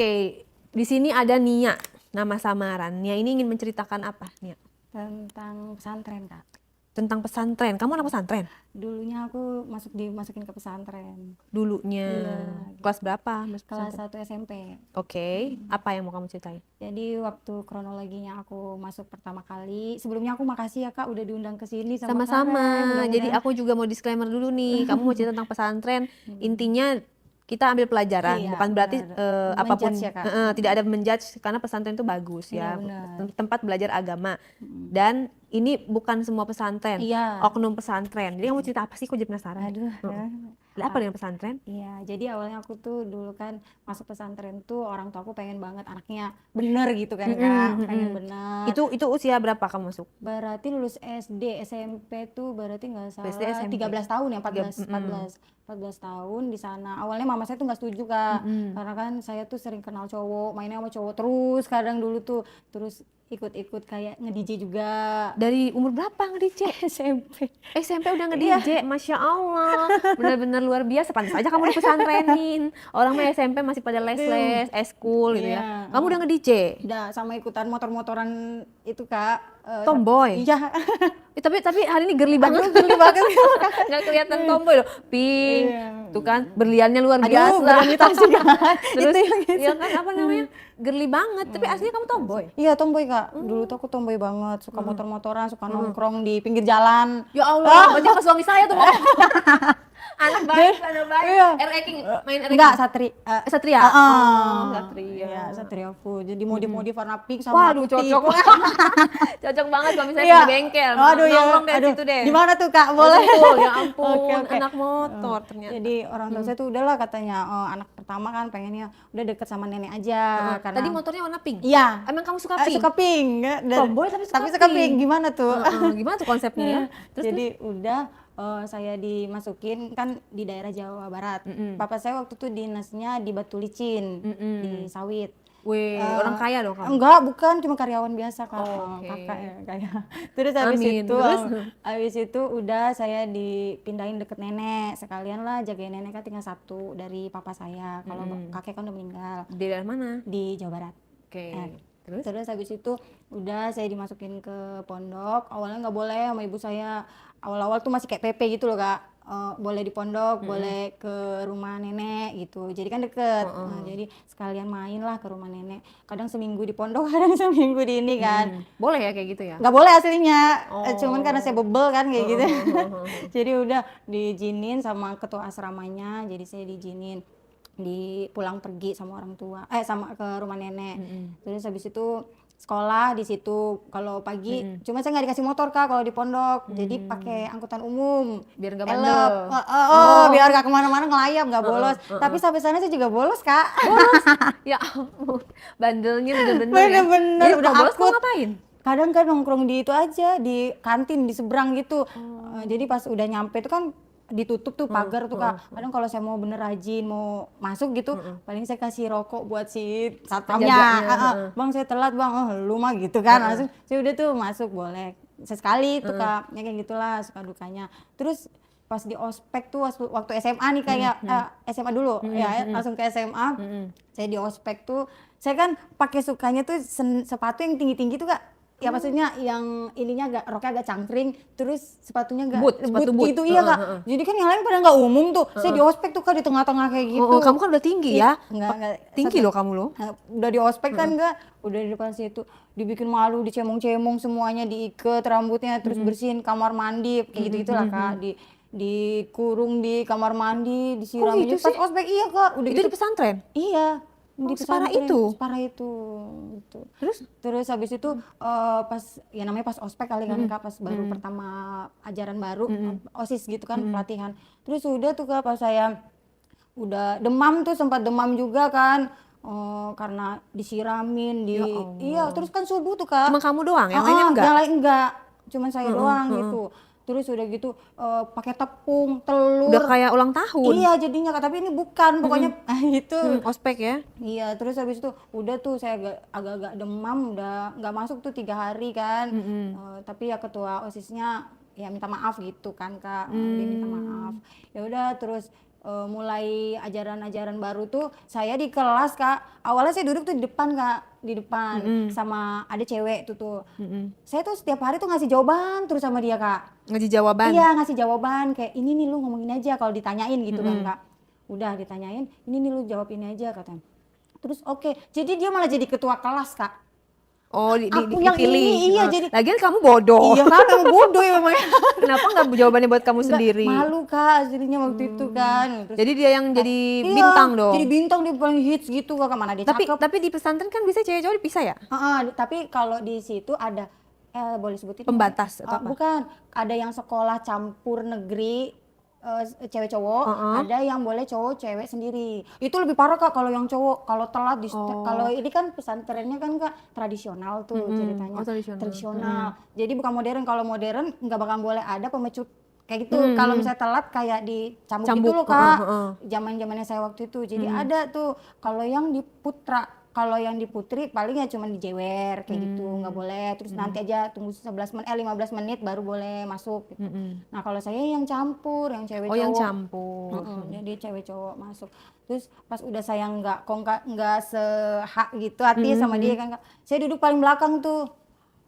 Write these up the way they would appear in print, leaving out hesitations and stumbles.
Oke, di sini ada Nia, nama samaran. Nia ini ingin menceritakan apa, Nia? Tentang pesantren, Kak. Tentang pesantren. Kamu anak pesantren? Dulunya aku dimasukin ke pesantren. Dulunya. Iya. Kelas berapa? Kelas 1 SMP. Oke, apa yang mau kamu ceritain? Jadi waktu kronologinya aku masuk pertama kali, sebelumnya aku makasih ya Kak udah diundang ke sini sama Sama-sama. Karen. Jadi aku juga mau disclaimer dulu nih. Kamu mau cerita tentang pesantren. Intinya kita ambil pelajaran, Iya, bukan berarti benar. apapun Menjudge ya, Kak. tidak ada menjudge karena pesantren itu bagus ya. Iya, benar. Tempat belajar agama. Dan ini bukan semua pesantren, Iya. oknum pesantren. Jadi kamu cerita apa sih? Kok jadi penasaran? Aduh. Ada apa dengan pesantren? Iya, jadi awalnya aku tuh dulu kan masuk pesantren tuh orang tua aku pengen banget anaknya bener gitu kan Kak, pengen bener. Itu usia berapa kamu masuk? Berarti lulus SD, SMP tuh berarti nggak salah SD, SMP. 13 tahun ya, 14 tahun di sana. Awalnya mama saya tuh nggak setuju Kak, karena kan saya tuh sering kenal cowok, mainnya sama cowok terus kadang dulu tuh, terus ikut-ikut kayak nge-DJ juga. Dari umur berapa nge-DJ? SMP. SMP udah nge-DJ, Masya Allah, benar-benar luar biasa. Pantas aja kamu di pesantrenin. Orang mah SMP masih pada les-les, eskul gitu ya. Iya. Kamu udah nge-DJ? Udah sama ikutan motor-motoran itu Kak. Tomboy? Iya. Tapi hari ini girly banget. Geli banget. Nggak kelihatan tomboy loh. Pink, Iya. tuh kan berliannya luar Aduh, biasa. berlian kan. Terus Itu yang gitu. ya kan apa namanya? Girly banget. Tapi aslinya kamu tomboy. Iya tomboy Kak, dulu tuh aku tomboy banget, suka motor-motoran, suka nongkrong di pinggir jalan. Ya Allah, berarti ke suami saya tuh. Anak baik. Iya. R-King, main R-King. Enggak, Satria. Satria. Iya, Satria Full. Jadi modif-modif warna pink sama Waduh, putih. cocok. Cocok banget kalau misalnya Iya. punya bengkel. Aduh, ya. Nongkrong dari Aduh, situ deh. di mana tuh Kak? Boleh. Betul, ya ampun, Oke. anak motor ternyata. Jadi orang tua saya tuh udahlah katanya, anak pertama kan pengennya udah deket sama nenek aja. Karena Tadi motornya warna pink? Iya. Emang kamu suka pink? Suka pink. Tomboy tapi suka suka pink. pink. Gimana tuh? Gimana tuh konsepnya ya? Jadi udah saya dimasukin kan di daerah Jawa Barat. Papa saya waktu itu dinasnya di Batu Licin, di Sawit. Wih, orang kaya dong kamu? Enggak, bukan, cuma karyawan biasa Kak. Oke. Kakak ya kayak. Terus habis itu udah saya dipindahin deket nenek. Sekalian lah jagain nenek, kan tinggal satu dari papa saya. Kalau kakek kan udah meninggal. Di daerah mana? Di Jawa Barat. Oke. Terus habis itu udah saya dimasukin ke pondok. Awalnya nggak boleh sama ibu saya. Awal-awal tuh masih kayak PP gitu loh Kak. Boleh di pondok, boleh ke rumah nenek gitu. Jadi kan deket. Nah, jadi sekalian main lah ke rumah nenek. Kadang seminggu di pondok, kadang seminggu di ini kan. Boleh ya kayak gitu ya? Nggak boleh aslinya. Cuman karena saya bebel kan kayak gitu. Jadi udah diizinin sama ketua asramanya. Jadi saya diizinin pulang pergi sama orang tua, sama ke rumah nenek. Terus habis itu sekolah di situ. Kalau pagi, cuma saya nggak dikasih motor Kak kalau di pondok, jadi pakai angkutan umum. Biar nggak bandel. Biar nggak kemana-mana ngelayap, nggak bolos. Tapi sampai sana saya juga bolos Kak. Bolos? Ya ampun, bandelnya bener-bener ya. Bener-bener Jadi udah kalau bolos kamu akut. ngapain? Kadang kan nongkrong di itu aja, di kantin di seberang gitu. Jadi pas udah nyampe itu kan ditutup tuh pagar tuh Kak. Kadang kalau saya mau bener rajin mau masuk gitu, paling saya kasih rokok buat si satpamnya. Bang saya telat bang, lu mah gitu kan. Langsung saya udah tuh masuk boleh sesekali tuh Kak. Ya kayak gitulah suka dukanya. Terus pas di ospek tuh waktu SMA nih kayak SMA dulu ya langsung ke SMA. Saya di ospek tuh saya kan pakai sukanya tuh sepatu yang tinggi-tinggi tuh Kak. Ya maksudnya yang ininya roknya agak cangkring, terus sepatunya Boot gitu iya Kak. Jadi kan yang lain pada nggak umum tuh. Saya di ospek tuh Kak di tengah-tengah kayak gitu. Kamu kan udah tinggi ya? Enggak. Tinggi loh kamu loh. Udah di ospek kan enggak, udah di depan situ dibikin malu, dicemong-cemong semuanya, diikat rambutnya, terus bersihin kamar mandi kayak gitu-gitulah Kak. Dikurung di kamar mandi, disiram gitu pas sih? ospek iya Kak. Udah Itu gitu di pesantren? iya. Di separah pesantren, itu? separah itu gitu. Terus habis itu pas ya namanya pas ospek kali kan Kak, pas baru pertama ajaran baru OSIS gitu kan pelatihan. Terus udah tuh Kak pas saya udah demam tuh, sempat demam juga kan. Karena disiramin iya terus kan subuh tuh Kak. Cuma kamu doang, yang lainnya enggak? Yang lain enggak, cuman saya doang gitu. Terus udah gitu pakai tepung, telur. Udah kayak ulang tahun. Iya jadinya Kak, tapi ini bukan pokoknya itu. Ospek ya? Iya, terus habis itu udah tuh saya agak-agak demam, udah nggak masuk tuh 3 hari kan. Tapi ya ketua OSISnya ya minta maaf gitu kan Kak. Dia minta maaf. Ya udah terus mulai ajaran-ajaran baru tuh saya di kelas Kak, awalnya saya duduk tuh di depan Kak, di depan sama ada cewek tuh. Saya tuh setiap hari tuh ngasih jawaban terus sama dia Kak. Ngasih jawaban. Iya ngasih jawaban kayak ini nih lu ngomongin aja kalau ditanyain gitu kan Kak. Udah ditanyain, ini nih lu jawab ini aja katanya. Terus oke, jadi dia malah jadi ketua kelas Kak. Oh, Aku yang dipilih. ini, iya, jadi lagian kamu bodoh. iya kan memang bodoh ya memangnya. Kenapa nggak jawabannya buat kamu sendiri? Malu Kak aslinya waktu itu kan. Terus, Jadi dia yang jadi iya, bintang dong. jadi bintang dia paling hits gitu Kak, mana dia cakep. Tapi di pesantren kan bisa cewek cowok dipisah ya? Tapi kalau di situ ada boleh sebutin Pembatas atau apa? bukan, ada yang sekolah campur negeri cewek cowok, ada yang boleh cowok cewek sendiri. Itu lebih parah Kak kalau yang cowok, kalau telat kalau ini kan pesantrennya kan Kak tradisional tuh ceritanya. Oh, tradisional. Jadi bukan modern, kalau modern nggak bakal boleh ada pemecut kayak gitu. Kalau misalnya telat kayak dicambuk gitu loh Kak. Zaman-zamannya saya waktu itu. Jadi ada tuh kalau yang di putra. Kalau yang di putri paling ya cuma dijewer kayak gitu, nggak boleh. Terus nanti aja tunggu 15 menit baru boleh masuk gitu. Nah, kalau saya yang campur, yang cewek cowok. Oh, yang campur. Jadi cewek cowok masuk. Terus pas udah saya nggak sehak gitu hati sama dia kan Kak. Saya duduk paling belakang tuh.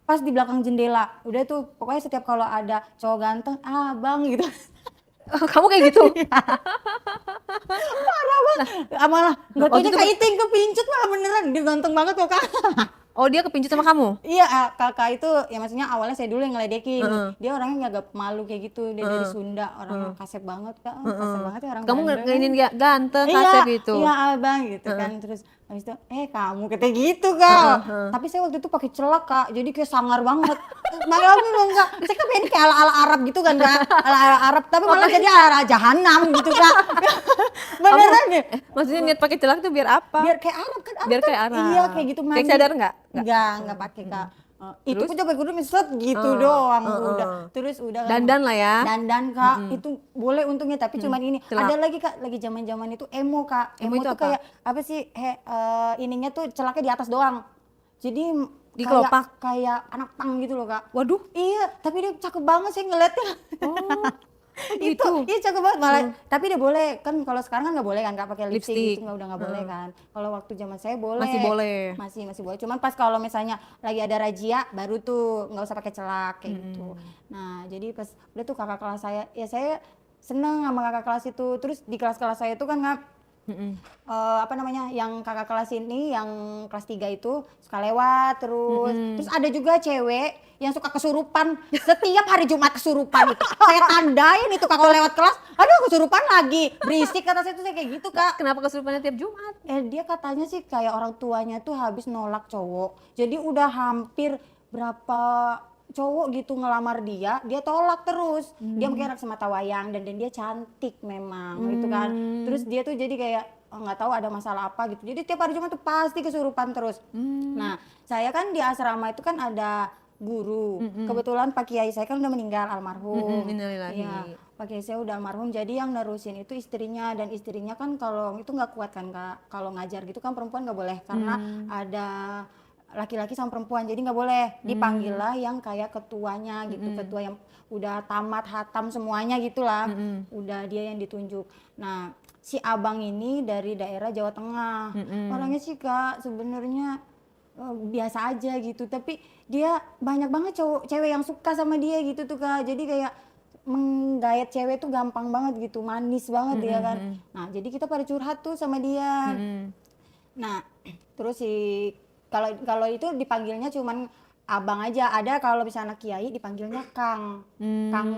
Pas di belakang jendela. Udah tuh pokoknya setiap kalau ada cowok ganteng, "Bang" gitu. Kamu kayak gitu? Parah banget. Malah nggak tahu dia kayak Iting kepincut malah beneran dia ganteng banget kok Kak. Oh, dia kepincut sama kamu? Iya, kakak itu ya maksudnya awalnya saya dulu yang ngeledekin. Dia orangnya agak malu kayak gitu, dia dari Sunda, orang kasep banget Kak. Kasep banget ya orang Kamu Bandung. ngeinin ganteng, kasep gitu? Iya abang gitu kan. Terus habis itu kamu kata gitu Kak. Tapi saya waktu itu pakai celak Kak, jadi kayak sangar banget. Malah memang Kak, saya kan pengen kayak ala-ala Arab gitu kan Kak. Ala-ala Arab, tapi malah jadi ala-ala jahanam gitu Kak. Beneran deh. Maksudnya niat pakai celak itu biar apa? Biar kayak Arab kan. Biar kayak Arab. Iya kayak gitu Kayak sadar nggak? Enggak pakai Kak. Itu pun coba kudu set gitu doang udah. Terus udah Dandan lah ya. Dandan Kak. Itu boleh untungnya tapi cuman ini. Celak. Ada lagi Kak, lagi zaman-zaman itu emo Kak. Emo itu tuh apa? kayak apa sih? Ininya tuh celaknya di atas doang. Jadi Di kelopak? kayak anak pang gitu loh Kak. Waduh. Iya, tapi dia cakep banget saya ngeliatnya. Oh. Itu iya cakep banget malah. Tapi dia boleh kan, kalau sekarang kan nggak boleh kan Kak pakai lipstick gitu, udah nggak boleh kan. Kalau waktu zaman saya boleh. Masih boleh. Masih boleh. Cuman pas kalau misalnya lagi ada razia baru tuh nggak usah pakai celak kayak gitu. Nah jadi pas udah tuh kakak kelas saya, ya saya seneng sama kakak kelas itu. Terus di kelas-kelas saya itu kan Kak, apa namanya, yang kakak kelas ini yang kelas 3 itu suka lewat terus ada juga cewek yang suka kesurupan setiap hari Jumat, kesurupan itu saya tandain itu Kak kalau lewat kelas, aduh kesurupan lagi, berisik kata saya tuh, saya kayak gitu Kak. Kenapa kesurupannya tiap Jumat? Dia katanya sih kayak orang tuanya tuh habis nolak cowok, jadi udah hampir berapa cowok gitu ngelamar dia tolak terus. Dia mungkin anak semata wayang dan dia cantik memang gitu kan. Terus dia tuh jadi kayak nggak tahu ada masalah apa gitu. Jadi tiap hari Jumat tuh pasti kesurupan terus. Nah, saya kan di asrama itu kan ada guru. Kebetulan Pak Kiai saya kan udah meninggal almarhum. Innalillahi. Iya, Pak Kiai saya udah almarhum. Jadi yang nerusin itu istrinya, dan istrinya kan kalau itu nggak kuat kan Kak. Kalau ngajar gitu kan perempuan nggak boleh karena ada laki-laki sama perempuan, jadi nggak boleh. Dipanggil lah yang kayak ketuanya gitu, ketua yang udah tamat hatam semuanya gitulah. Udah dia yang ditunjuk. Nah, si abang ini dari daerah Jawa Tengah. Orangnya sih Kak sebenarnya biasa aja gitu, tapi dia banyak banget cewek yang suka sama dia gitu tuh Kak. Jadi kayak menggayat cewek tuh gampang banget gitu, manis banget dia kan. Nah, jadi kita pada curhat tuh sama dia. Nah, terus kalau itu dipanggilnya cuman abang aja. Ada kalau misalnya anak kiai dipanggilnya Kang.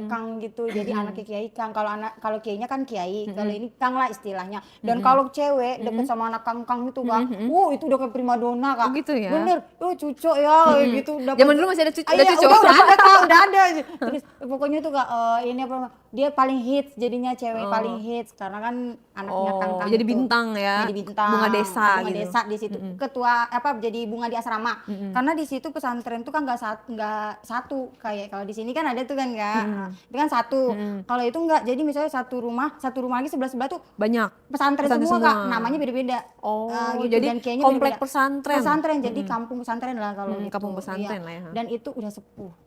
Kang gitu. Jadi anaknya kiai Kang. Kalau kiainya kan kiai, kalau ini Kang lah istilahnya. Dan kalau cewek deket sama anak Kang itu Kak, itu udah kayak primadona Kak. Oh gitu ya? Bener, cucok ya kayak gitu. Zaman dulu masih ada cucok? Iya, udah ada Kak, udah ada. Terus pokoknya tuh Kak, ini apa, dia paling hits jadinya, cewek paling hits karena kan anaknya Kang jadi itu. bintang ya. Jadi bintang. Bunga desa Bunga gitu. desa di situ. Ketua jadi bunga di asrama. Karena di situ pesantren tuh kan nggak satu kayak kalau di sini kan ada tuh kan Kak. Itu kan satu. Kalau itu enggak. Jadi misalnya satu rumah lagi sebelah tuh Banyak. pesantren semua Kak. Namanya beda-beda. Oh, Gitu. jadi Dan kayaknya komplek beda-beda. pesantren. Pesantren, jadi kampung pesantren lah kalau gitu. Kampung pesantren Iya. lah ya. Dan itu udah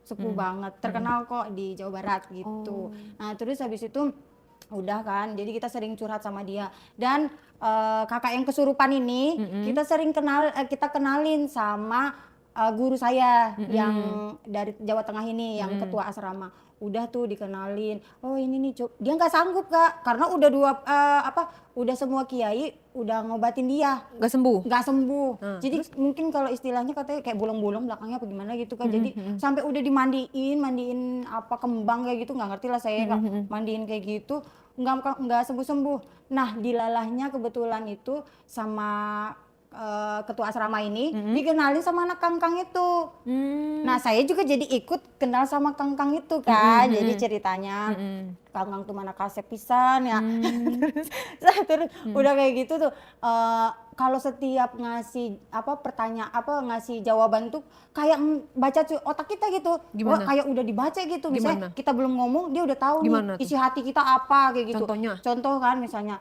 sepuh banget. Terkenal kok di Jawa Barat gitu. Nah, terus habis itu Udah kan, jadi kita sering curhat sama dia. Dan kakak yang kesurupan ini kita kenalin sama guru saya yang dari Jawa Tengah ini, yang ketua asrama. Udah tuh dikenalin, oh ini nih dia nggak sanggup Kak, karena udah udah semua kiai udah ngobatin dia Nggak sembuh? nggak sembuh. Jadi mungkin kalau istilahnya katanya kayak bolong-bolong belakangnya apa gimana gitu kan. Jadi sampai udah mandiin apa kembang kayak gitu, nggak ngerti lah saya, mandiin kayak gitu nggak sembuh-sembuh. Nah dilalahnya kebetulan itu sama ketua asrama ini dikenalin sama anak kangkang itu. Nah saya juga jadi ikut kenal sama kangkang itu kan. Jadi ceritanya kangkang tuh mana kasep pisan ya. Terus udah kayak gitu tuh kalau setiap ngasih ngasih jawaban tuh kayak baca otak kita gitu. Gimana? Wah, kayak udah dibaca gitu. Misalnya Gimana? kita belum ngomong dia udah tahu Gimana nih isi hati kita apa kayak gitu. Contohnya? Contoh kan misalnya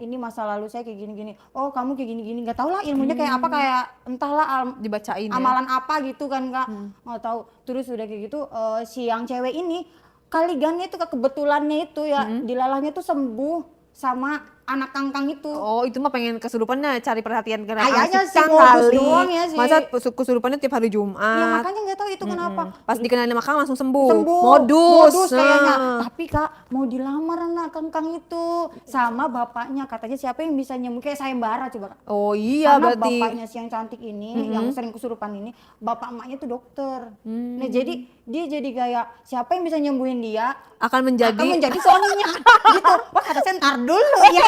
ini masa lalu saya kayak gini-gini. Oh, kamu kayak gini-gini. Nggak tahu lah ilmunya kayak apa, kayak entahlah Dibacain ya? amalan apa gitu kan Kak. Nggak tahu. Terus udah kayak gitu si yang cewek ini kaligannya itu kebetulannya itu ya dilalahnya tuh sembuh sama anak kangkang itu. Oh, itu mah pengen kesurupannya cari perhatian karena Kayaknya sih kang modus kali. doang ya sih. Masa kesurupannya tiap hari Ya Jumat. makanya nggak tahu itu kenapa. Pas dikenalin sama Kang langsung sembuh. Modus kayaknya. Nah. Tapi Kak mau dilamar anak kangkang itu sama bapaknya, katanya siapa yang bisa nyembuh, kayak sayembara coba Kak. Oh iya, Karena berarti bapaknya si yang cantik ini yang sering kesurupan ini, bapak emaknya tuh dokter. Nah jadi dia jadi kayak siapa yang bisa nyembuhin dia akan menjadi akan menjadi suaminya gitu. Wah kata saya ntar dulu ya.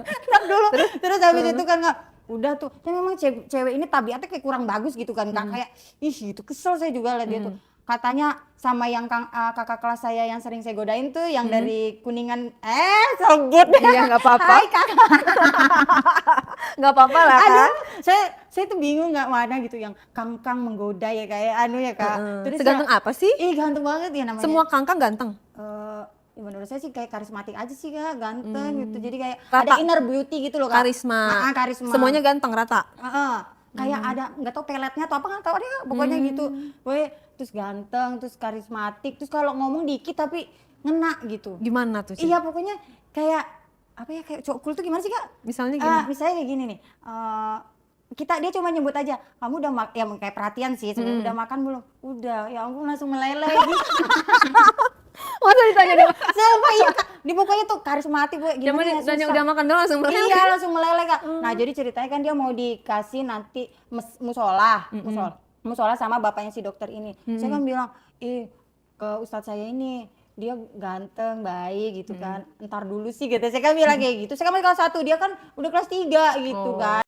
Ntar dulu. Terus habis itu kan Kak, udah tuh, ya memang cewek ini tabiatnya kayak kurang bagus gitu kan Kak, kayak ih gitu, kesel saya juga liat dia tuh. Katanya sama yang kakak kelas saya yang sering saya godain tuh, yang dari Kuningan, sebut Iya, nggak apa-apa. Hai kakak. nggak apa-apa lah Kak. Aduh, saya tuh bingung nggak mana gitu yang kangkang menggoda ya kayak anu ya Kak. Terus Seganteng apa sih? Ih ganteng banget ya namanya. Semua kangkang ganteng. Ya menurut saya sih kayak karismatik aja sih Kak, ganteng gitu. Jadi kayak Rata. ada inner beauty gitu loh Kak. Karisma. Karisma. Semuanya ganteng rata. Kayak ada nggak tahu peletnya atau apa nggak tahu deh Kak, pokoknya gitu. Terus ganteng, terus karismatik, terus kalau ngomong dikit tapi ngena gitu. Gimana tuh sih? Iya pokoknya kayak apa ya, kayak cowok cool tuh gimana sih Kak? Misalnya gimana? Misalnya kayak gini nih. Dia cuma nyebut aja, kamu udah ya kayak perhatian sih, sebenarnya udah makan belum? Udah, ya ampun langsung meleleh gitu. Masa ditanya dia? Sumpah iya Kak, di pokoknya tuh karismatik gue Cuma gimana ya ditanya susah. udah makan doang langsung meleleh. Iya langsung meleleh Kak. Nah jadi ceritanya kan dia mau dikasih nanti musola sama bapaknya si dokter ini. Saya kan bilang, ke ustadz saya ini dia ganteng, baik gitu kan. Entar dulu sih gitu. Saya kan bilang kayak gitu. Saya kan kelas 1, dia kan udah kelas 3 gitu kan.